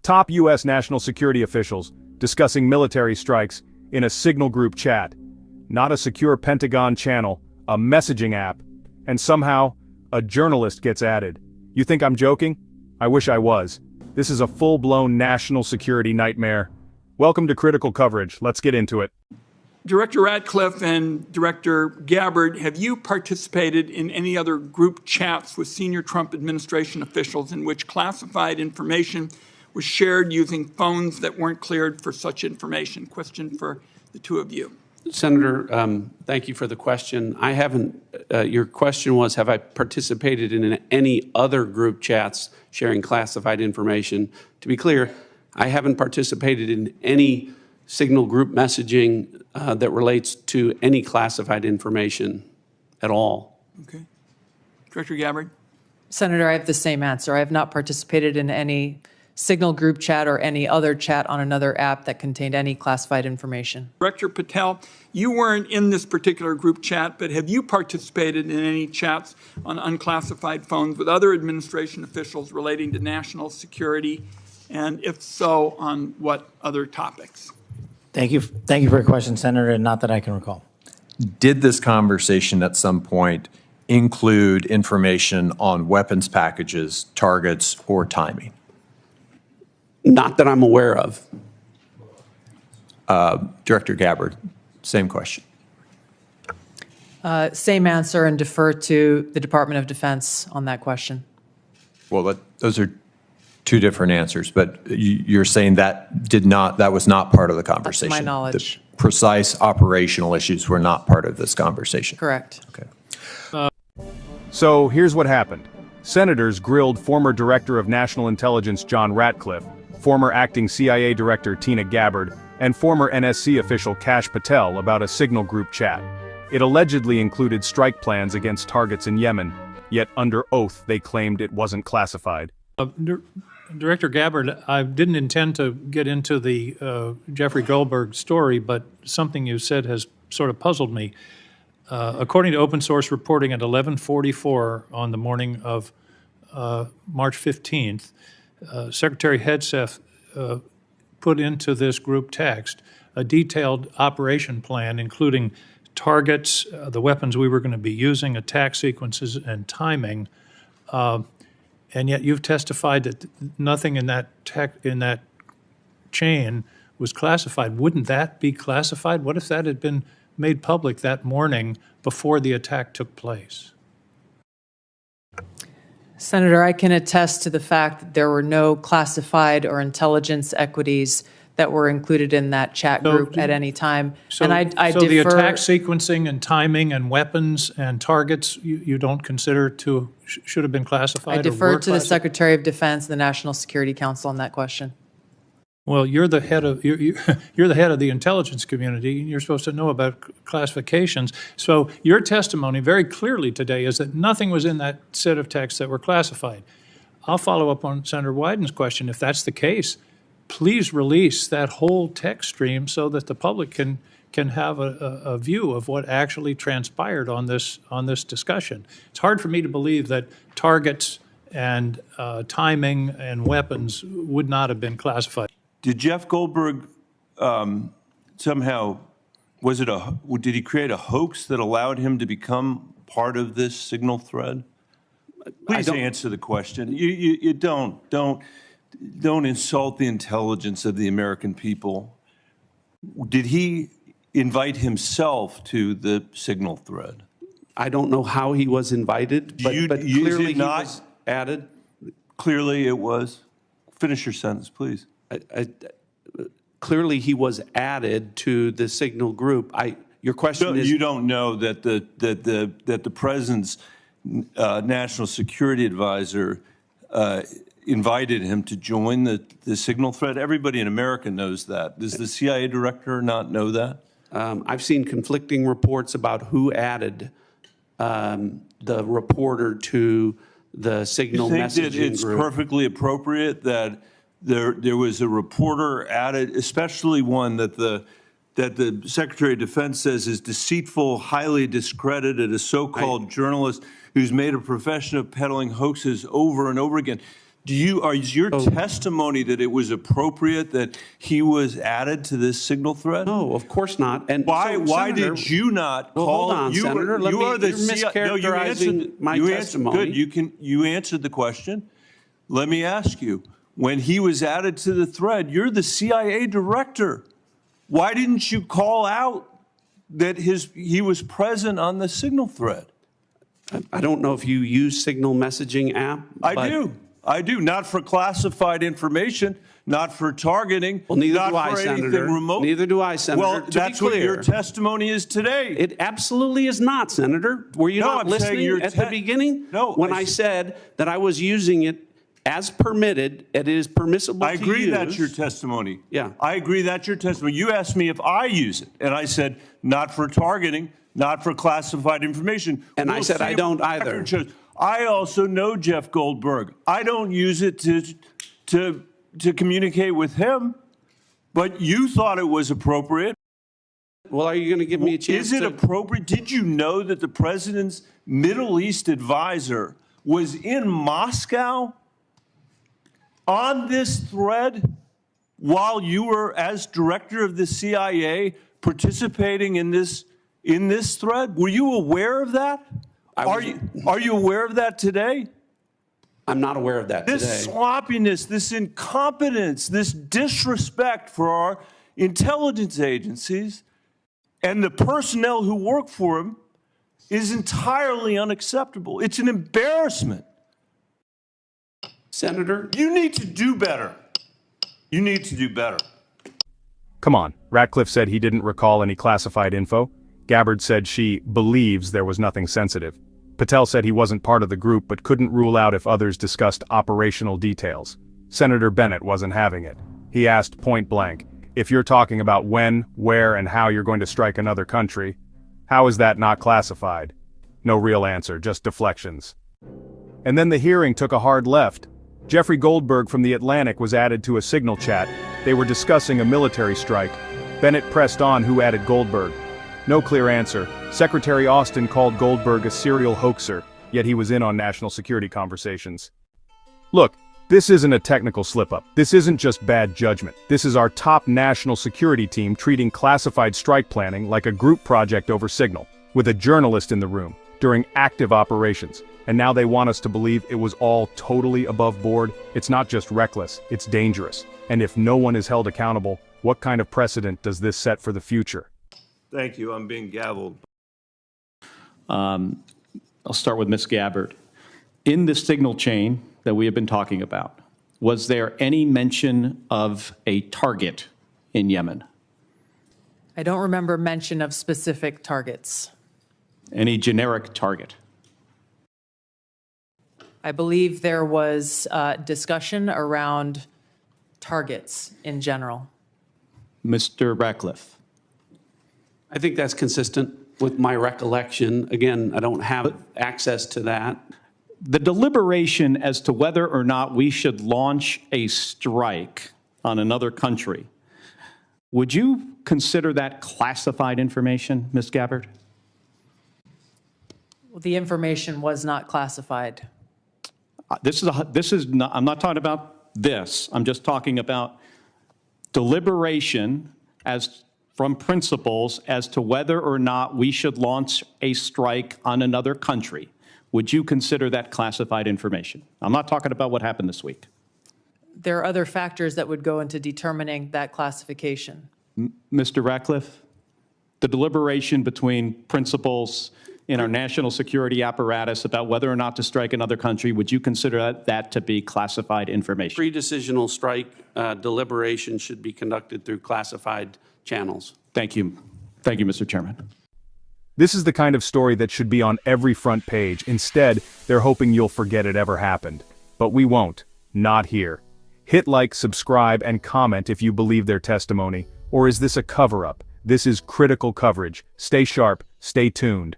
Top U.S. national security officials discussing military strikes in a signal group chat. Not a secure Pentagon channel, a messaging app. And somehow, a journalist gets added. You think I'm joking? I wish I was. This is a full-blown national security nightmare. Welcome to Critical Coverage. Let's get into it. Director Ratcliffe and Director Gabbard, have you participated in any other group chats with senior Trump administration officials in which classified information was shared using phones that weren't cleared for such information? Question for the two of you. Senator, thank you for the question. I haven't, your question was, have I participated in any other group chats sharing classified information? To be clear, I haven't participated in any signal group messaging that relates to any classified information at all. Okay. Director Gabbard? Senator, I have the same answer. I have not participated in any signal group chat or any other chat on another app that contained any classified information. Director Patel, you weren't in this particular group chat, but have you participated in any chats on unclassified phones with other administration officials relating to national security? And if so, on what other topics? Thank you for your question, Senator, and not that I can recall. Did this conversation at some point include information on weapons packages, targets, or timing? Not that I'm aware of. Director Gabbard, same question. Same answer, and defer to the Department of Defense on that question. Well, those are two different answers, but you're saying that was not part of the conversation. That's my knowledge. The precise operational issues were not part of this conversation. Correct. Okay. So here's what happened. Senators grilled former Director of National Intelligence John Ratcliffe, former acting CIA Director Tina Gabbard, and former NSC official Kash Patel about a signal group chat. It allegedly included strike plans against targets in Yemen, yet under oath they claimed it wasn't classified. Director Gabbard, I didn't intend to get into the Jeffrey Goldberg story, but something you said has sort of puzzled me. According to open source reporting at 11:44 on the morning of March 15th, Secretary Hegseth put into this group text a detailed operation plan, including targets, the weapons we were going to be using, attack sequences, and timing. And yet you've testified that nothing in that chain was classified. Wouldn't that be classified? What if that had been made public that morning before the attack took place? Senator, I can attest to the fact that there were no classified or intelligence equities that were included in that chat group at any time. So, I so defer, the attack sequencing and timing and weapons and targets you don't consider to should have been classified? I defer to the Secretary of Defense and the National Security Council on that question. Well, you're the head of you're the head of the intelligence community, and you're supposed to know about classifications. So your testimony very clearly today is that nothing was in that set of texts that were classified. I'll follow up on Senator Wyden's question. If that's the case, please release that whole text stream so that the public can have a view of what actually transpired on this discussion. It's hard for me to believe that targets and timing and weapons would not have been classified. Did Jeff Goldberg somehow, did he create a hoax that allowed him to become part of this signal thread? Please answer the question. You don't insult the intelligence of the American people. Did he invite himself to the signal thread? I don't know how he was invited, but clearly he was added. Clearly it was. Finish your sentence, please. Clearly he was added to the signal group. Your question is, you don't know that the president's national security advisor invited him to join the signal thread? Everybody in America knows that. Does the CIA director not know that? I've seen conflicting reports about who added the reporter to the signal messaging group. You think that it's perfectly appropriate that there was a reporter added, especially one that the Secretary of Defense says is deceitful, highly discredited, a so-called journalist who's made a profession of peddling hoaxes over and over again, Is your testimony that it was appropriate that he was added to this signal thread? No, of course not. And Why Senator, did you not well, call? hold on, Senator. You're mischaracterizing my testimony. Good. You answered the question. Let me ask you. When he was added to the thread, you're the CIA director. Why didn't you call out that he was present on the signal thread? I don't know if you use Signal messaging app. I do. Not for classified information, not for targeting. Well, neither not do I, for anything Senator. remote. Neither do I, Senator. Well, to that's be what clear, your testimony is today. It absolutely is not, Senator. Were you not I'm saying listening your at the beginning? No. When I said that I was using it as permitted, it is permissible I to agree use. that's your testimony. Yeah. I agree that's your testimony. You asked me if I use it, and I said not for targeting, not for classified information. And I said see I don't what the either. record shows. I also know Jeff Goldberg. I don't use it to communicate with him, but you thought it was appropriate. Well, are you going to give me a chance Is it appropriate? Did you know that the president's Middle East advisor was in Moscow on this thread while you were, as director of the CIA, participating in this thread? Were you aware of that? Are you aware of that today? I'm not aware of that This today. sloppiness, this incompetence, this disrespect for our intelligence agencies and the personnel who work for them is entirely unacceptable. It's an embarrassment. Senator? You need to do better. You need to do better. Come on, Ratcliffe said he didn't recall any classified info. Gabbard said she believes there was nothing sensitive. Patel said he wasn't part of the group but couldn't rule out if others discussed operational details. Senator Bennett wasn't having it. He asked point blank, if you're talking about when, where, and how you're going to strike another country, how is that not classified? No real answer, just deflections. And then the hearing took a hard left. Jeffrey Goldberg from The Atlantic was added to a signal chat. They were discussing a military strike. Bennett pressed on who added Goldberg. No clear answer. Secretary Austin called Goldberg a serial hoaxer, yet he was in on national security conversations. Look, this isn't a technical slip-up. This isn't just bad judgment. This is our top national security team treating classified strike planning like a group project over Signal, with a journalist in the room, during active operations. And now they want us to believe it was all totally above board. It's not just reckless, it's dangerous. And if no one is held accountable, what kind of precedent does this set for the future? Thank you. I'm being gavelled. I'll start with Ms. Gabbard. In the signal chain that we have been talking about, was there any mention of a target in Yemen? I don't remember mention of specific targets. Any generic target? I believe there was discussion around targets in general. Mr. Ratcliffe? I think that's consistent with my recollection. Again, I don't have access to that. The deliberation as to whether or not we should launch a strike on another country, would you consider that classified information, Ms. Gabbard? Well, the information was not classified. I'm not talking about this. I'm just talking about deliberation from principals as to whether or not we should launch a strike on another country. Would you consider that classified information? I'm not talking about what happened this week. There are other factors that would go into determining that classification. Mr. Ratcliffe, the deliberation between principals in our national security apparatus about whether or not to strike another country, would you consider that to be classified information? Pre-decisional strike deliberation should be conducted through classified channels. Thank you. Thank you, Mr. Chairman. This is the kind of story that should be on every front page. Instead, they're hoping you'll forget it ever happened. But we won't. Not here. Hit like, subscribe, and comment if you believe their testimony. Or is this a cover-up? This is critical coverage. Stay sharp, stay tuned.